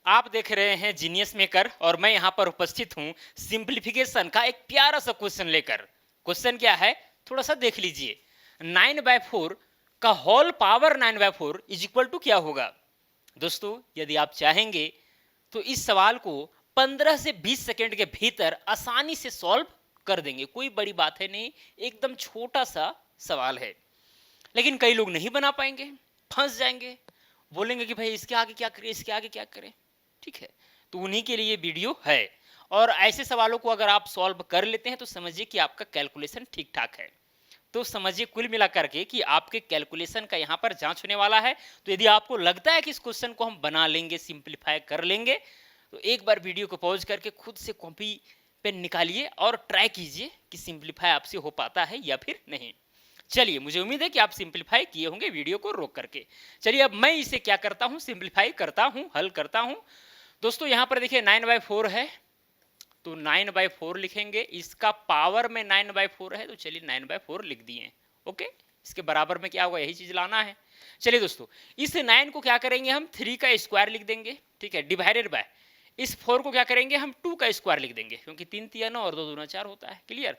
आप देख रहे हैं जीनियस मेकर और मैं यहाँ पर उपस्थित हूँ सिंप्लीफिकेशन का एक प्यारा सा क्वेश्चन लेकर। क्वेश्चन क्या है, थोड़ा सा देख लीजिए। 9/4 का whole power 9/4 is equal to क्या होगा। दोस्तों यदि आप चाहेंगे तो इस सवाल को 15 से 20 सेकेंड के भीतर आसानी से सॉल्व कर देंगे। कोई बड़ी बात है नहीं, एकदम छोटा सा सवाल है। लेकिन कई लोग नहीं बना पाएंगे, फंस जाएंगे, बोलेंगे कि भाई इसके आगे क्या करें, इसके आगे क्या करें। ठीक है, तो उन्हीं के लिए वीडियो है। और ऐसे सवालों को अगर आप सॉल्व कर लेते हैं तो समझिए कि आपका कैलकुलेशन ठीक ठाक है। तो समझिए कुल मिलाकर के कि आपके कैलकुलेशन का यहाँ पर जांच होने वाला है। तो यदि आपको लगता है कि इस क्वेश्चन को हम बना लेंगे, सिंप्लीफाई कर लेंगे, तो एक बार वीडियो को पॉज करके खुद से कॉपी पेन निकालिए और ट्राई कीजिए कि सिंप्लीफाई आपसे हो पाता है या फिर नहीं। चलिए, मुझे उम्मीद है कि आप सिंप्लीफाई किए होंगे वीडियो को रोक करके। चलिए अब मैं इसे क्या करता हूँ, सिंप्लीफाई करता हूँ, हल करता हूँ। दोस्तों यहाँ पर देखिए 9/4 है, तो 9/4 लिखेंगे। इसका पावर में 9/4 है, तो चलिए 9/4 लिख दिए। ओके, इसके बराबर में क्या होगा, यही चीज लाना है। चलिए दोस्तों, इस 9 को क्या करेंगे हम 3 का स्क्वायर लिख देंगे। ठीक है, डिवाइडेड बाय इस 4 को क्या करेंगे हम 2 का स्क्वायर लिख देंगे, क्योंकि 3 3 9 और 2 दूना 4 होता है। क्लियर।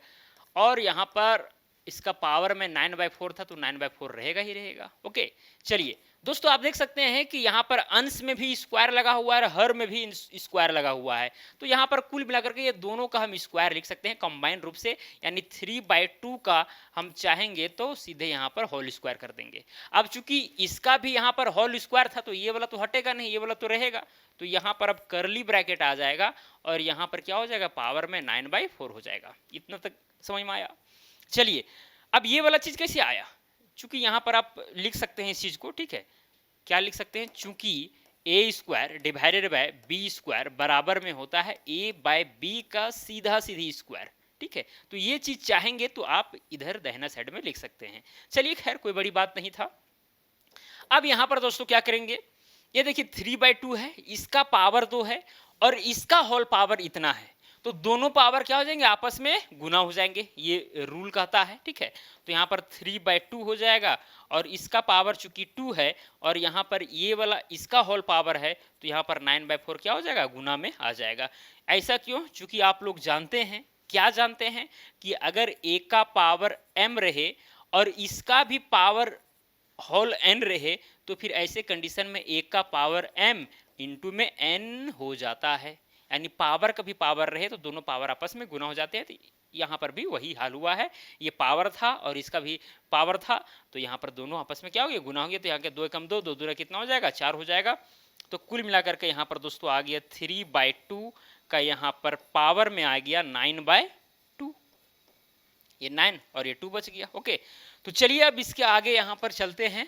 और यहाँ पर इसका पावर में 9/4 था, तो 9/4 रहेगा ही रहेगा। ओके, चलिए दोस्तों आप देख सकते हैं कि यहाँ पर अंश में भी स्क्वायर लगा हुआ है, हर में भी स्क्वायर लगा हुआ है। तो यहाँ पर कुल मिलाकर के ये दोनों का हम स्क्वायर लिख सकते हैं कंबाइन रूप से, यानी 3/2 का हम चाहेंगे तो सीधे यहाँ पर होल स्क्वायर कर देंगे। अब चूंकि इसका भी यहाँ पर होल स्क्वायर था, तो ये वाला तो हटेगा नहीं, ये वाला तो रहेगा। तो यहाँ पर अब करली ब्रैकेट आ जाएगा और यहाँ पर क्या हो जाएगा, पावर में 9/4 हो जाएगा। इतना तक समझ में आया। चलिए अब ये वाला चीज कैसे आया, चूंकि यहां पर आप लिख सकते हैं इस चीज को। ठीक है, क्या लिख सकते हैं, चूंकि A square divided by B square बराबर में होता है ए बाय बी का सीधा सीधी स्क्वायर। ठीक है, तो ये चीज चाहेंगे तो आप इधर दाहिना साइड में लिख सकते हैं। चलिए खैर कोई बड़ी बात नहीं था। अब यहां पर दोस्तों क्या करेंगे, ये देखिए 3/2 है, इसका पावर 2 है और इसका होल पावर इतना है, तो दोनों पावर क्या हो जाएंगे, आपस में गुना हो जाएंगे, ये रूल कहता है। ठीक है, तो यहाँ पर 3/2 हो जाएगा और इसका पावर चूंकि 2 है और यहाँ पर ये वाला इसका होल पावर है, तो यहाँ पर 9/4 क्या हो जाएगा, गुना में आ जाएगा। ऐसा क्यों, चूंकि आप लोग जानते हैं, क्या जानते हैं कि अगर a का पावर m रहे और इसका भी पावर होल n रहे, तो फिर ऐसे कंडीशन में a का पावर m इंटू में n हो जाता है। यानी पावर का भी पावर रहे तो दोनों पावर आपस में गुना हो जाते हैं। तो यहाँ पर भी वही हाल हुआ है, ये पावर था और इसका भी पावर था, तो यहाँ पर दोनों आपस में क्या हो गया, गुना हो गया। तो यहाँ के 2 एकम 2, 2 दूना कितना हो जाएगा, 4 हो जाएगा। तो कुल मिलाकर के यहाँ पर दोस्तों आ गया 3/2 का यहाँ पर पावर में आ गया 9/2। ये 9 और ये 2 बच गया। ओके, तो चलिए अब इसके आगे यहाँ पर चलते हैं।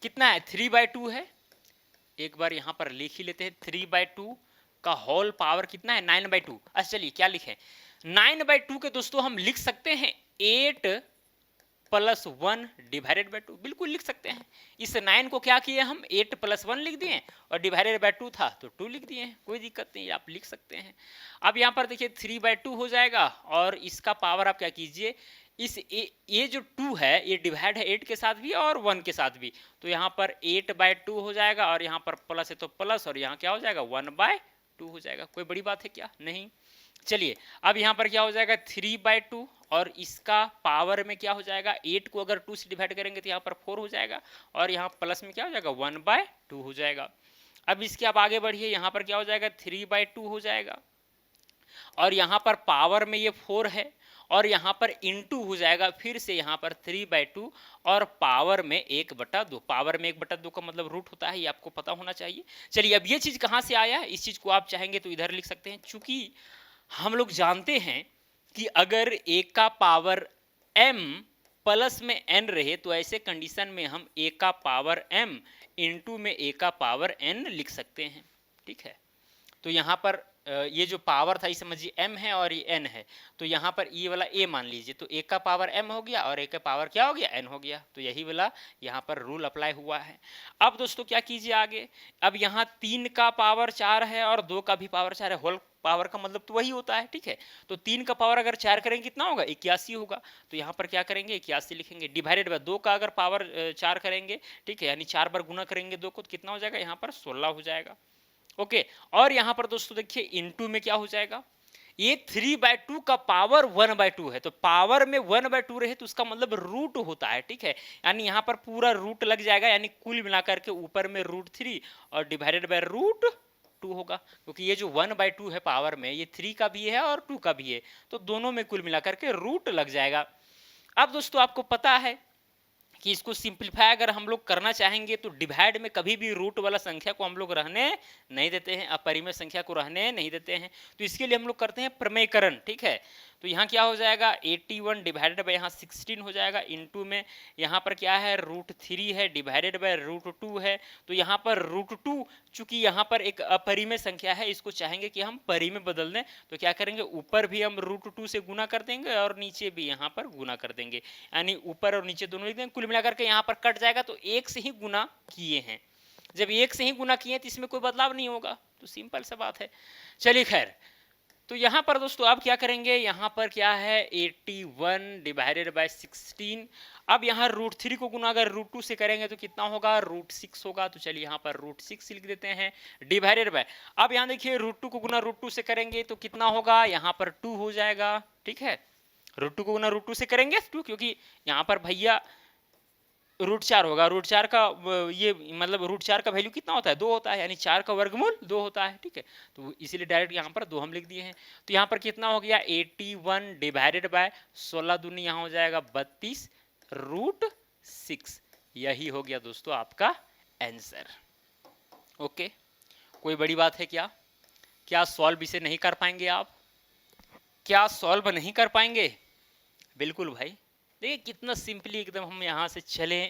कितना है, 3/2 है, एक बार यहां पर लिख ही लेते हैं। 3/2 का होल पावर कितना है, 9/2। अच्छा चलिए क्या लिखें, 9/2 के दोस्तों हम लिख सकते हैं 8 + 1 डिवाइडेड बाय 2, बिल्कुल लिख सकते हैं। इस 9 को क्या किए हम 8 + 1 लिख दिए और डिवाइडेड बाय 2 था तो 2 लिख दिए, कोई दिक्कत नहीं, आप लिख सकते हैं। अब यहाँ पर देखिए 3/2 हो जाएगा और इसका पावर आप क्या कीजिए, इस ये जो 2 है ये डिवाइड है 8 के साथ भी और 1 के साथ भी, तो यहाँ पर 8/2 हो जाएगा और यहाँ पर प्लस है तो प्लस और यहाँ क्या हो जाएगा 1/2 हो जाएगा। कोई बड़ी बात है क्या, नहीं। चलिए अब यहाँ पर क्या हो जाएगा 3/2 और इसका पावर में क्या हो जाएगा, 8 को अगर 2 से डिवाइड करेंगे तो यहाँ पर 4 हो जाएगा और यहाँ प्लस में क्या हो जाएगा 1/2 हो जाएगा। अब इसके आप आगे बढ़िए, यहाँ पर क्या हो जाएगा 3/2 हो जाएगा और यहाँ पर पावर में ये 4 है और यहाँ पर इंटू हो जाएगा फिर से यहाँ पर 3/2 और पावर में 1/2। पावर में 1/2 का मतलब रूट होता है, ये आपको पता होना चाहिए। चलिए अब ये चीज कहाँ से आया, इस चीज को आप चाहेंगे तो इधर लिख सकते हैं। चूंकि हम लोग जानते हैं कि अगर a का पावर m प्लस में n रहे तो ऐसे कंडीशन में हम a का पावर m इंटू में a का पावर n लिख सकते हैं। ठीक है, तो यहाँ पर ये जो पावर था इस समझिए m है और ये n है, तो यहाँ पर ये वाला a मान लीजिए, तो a का पावर m हो गया और a का पावर क्या हो गया, n हो गया। तो यही वाला यहाँ पर रूल अप्लाई हुआ है। अब दोस्तों क्या कीजिए आगे, अब यहाँ 3 का पावर 4 है और 2 का भी पावर 4 है, होल पावर का मतलब तो वही होता है, ठीक है। तो 3 का पावर अगर 4 करेंगे कितना होगा, 81 होगा। तो यहाँ पर क्या करेंगे, 81 लिखेंगे, डिवाइडेड बाय 2 का अगर पावर 4 करेंगे, ठीक है, यानी 4 बार गुना करेंगे 2 को, तो कितना हो जाएगा, यहाँ पर 16 हो जाएगा। ओके, और यहाँ पर दोस्तों देखिए इनटू में क्या हो जाएगा, ये 3/2 का पावर 1/2 है, तो पावर में 1/2 रहे तो उसका मतलब रूट होता है, ठीक है। यानी यहाँ पर पूरा रूट लग जाएगा, यानी कुल मिलाकर के ऊपर में √3 और डिवाइडेड बाय √2 होगा, क्योंकि ये जो 1/2 है पावर में, ये 3 का भी है और 2 का भी है, तो दोनों में कुल मिलाकर के रूट लग जाएगा। अब दोस्तों आपको पता है कि इसको सिंप्लीफाई अगर हम लोग करना चाहेंगे तो डिवाइड में कभी भी रूट वाला संख्या को हम लोग रहने नहीं देते हैं, अपरिमेय संख्या को रहने नहीं देते हैं। तो इसके लिए हम लोग करते हैं प्रमेयकरण, ठीक है। तो यहाँ क्या हो जाएगा, 81 डिवाइडेड बाय यहाँ 16 हो जाएगा, इनटू में यहाँ पर क्या है, √3 है, डिवाइडेड बाय √2 है। तो यहाँ पर √2 चूंकि यहाँ पर एक अपरिमेय संख्या है, इसको चाहेंगे कि हम परिमेय बदल दें, तो क्या करेंगे, ऊपर भी हम √2 से गुना कर देंगे और नीचे भी यहाँ पर गुना कर देंगे, यानी ऊपर और नीचे दोनों लिख देंगे। कुल मिलाकर के यहाँ पर कट जाएगा, तो एक से ही गुना किए हैं। जब एक से ही गुना किए तो इसमें कोई बदलाव नहीं होगा, तो सिंपल सा बात है। चलिए खैर, तो यहाँ पर दोस्तों आप क्या करेंगे, यहाँ पर क्या है, 81 डिवाइडेड बाय 16। अब यहाँ √3 को गुना अगर √2 से करेंगे तो कितना होगा, √6 होगा। तो चलिए यहाँ पर √6 लिख देते हैं, डिवाइडेड बाय, अब यहाँ देखिए √2 को गुना √2 से करेंगे तो कितना होगा, यहाँ पर 2 हो जाएगा, ठीक है। √2 को गुना √2 से करेंगे 2, क्योंकि यहाँ पर भैया √4 होगा, √4 का ये मतलब √4 का वैल्यू कितना होता है, 2 होता है, यानी 4 का वर्गमूल 2 होता है, ठीक है। तो इसीलिए डायरेक्ट यहाँ पर 2 हम लिख दिए हैं। तो यहाँ पर कितना हो गया, 81 डिवाइडेड बाय 16 दूनी यहाँ हो जाएगा 32 √6। यही हो गया दोस्तों आपका आंसर। ओके, कोई बड़ी बात है क्या, क्या सॉल्व इसे नहीं कर पाएंगे आप, क्या सॉल्व नहीं कर पाएंगे, बिल्कुल भाई। देखिए कितना सिंपली एकदम हम यहाँ से चले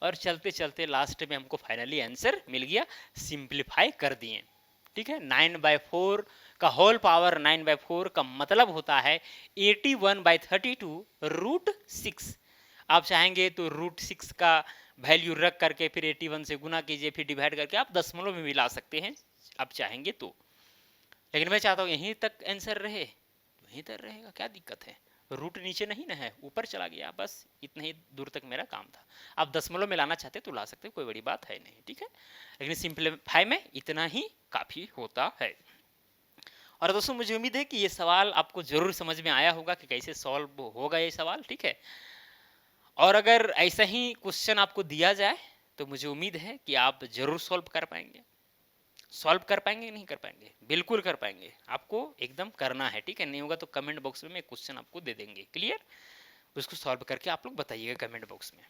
और चलते चलते लास्ट में हमको फाइनली आंसर मिल गया, सिंप्लीफाई कर दिए, ठीक है। 9/4 का होल पावर 9/4 का मतलब होता है 81/32 √6। आप चाहेंगे तो √6 का वैल्यू रख करके फिर 81 से गुना कीजिए, फिर डिवाइड करके आप दशमलव में मिला सकते हैं, आप चाहेंगे तो। लेकिन मैं चाहता हूँ यहीं तक आंसर रहे, वहीं तक रहेगा, क्या दिक्कत है, रूट नीचे नहीं ना है, ऊपर चला गया, बस इतना ही दूर तक मेरा काम था। आप दशमलव में लाना चाहते तो ला सकते, कोई बड़ी बात है नहीं, ठीक है। लेकिन सिंप्लीफाई में इतना ही काफ़ी होता है। और दोस्तों मुझे उम्मीद है कि ये सवाल आपको जरूर समझ में आया होगा कि कैसे सॉल्व होगा ये सवाल, ठीक है। और अगर ऐसा ही क्वेश्चन आपको दिया जाए तो मुझे उम्मीद है कि आप जरूर सॉल्व कर पाएंगे। सॉल्व कर पाएंगे नहीं कर पाएंगे, बिल्कुल कर पाएंगे, आपको एकदम करना है, ठीक है। नहीं होगा तो कमेंट बॉक्स में क्वेश्चन आपको दे देंगे, क्लियर, उसको सॉल्व करके आप लोग बताइएगा कमेंट बॉक्स में।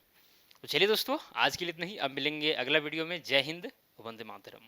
तो चलिए दोस्तों आज के लिए इतना ही, अब मिलेंगे अगला वीडियो में। जय हिंद, वंदे मातरम।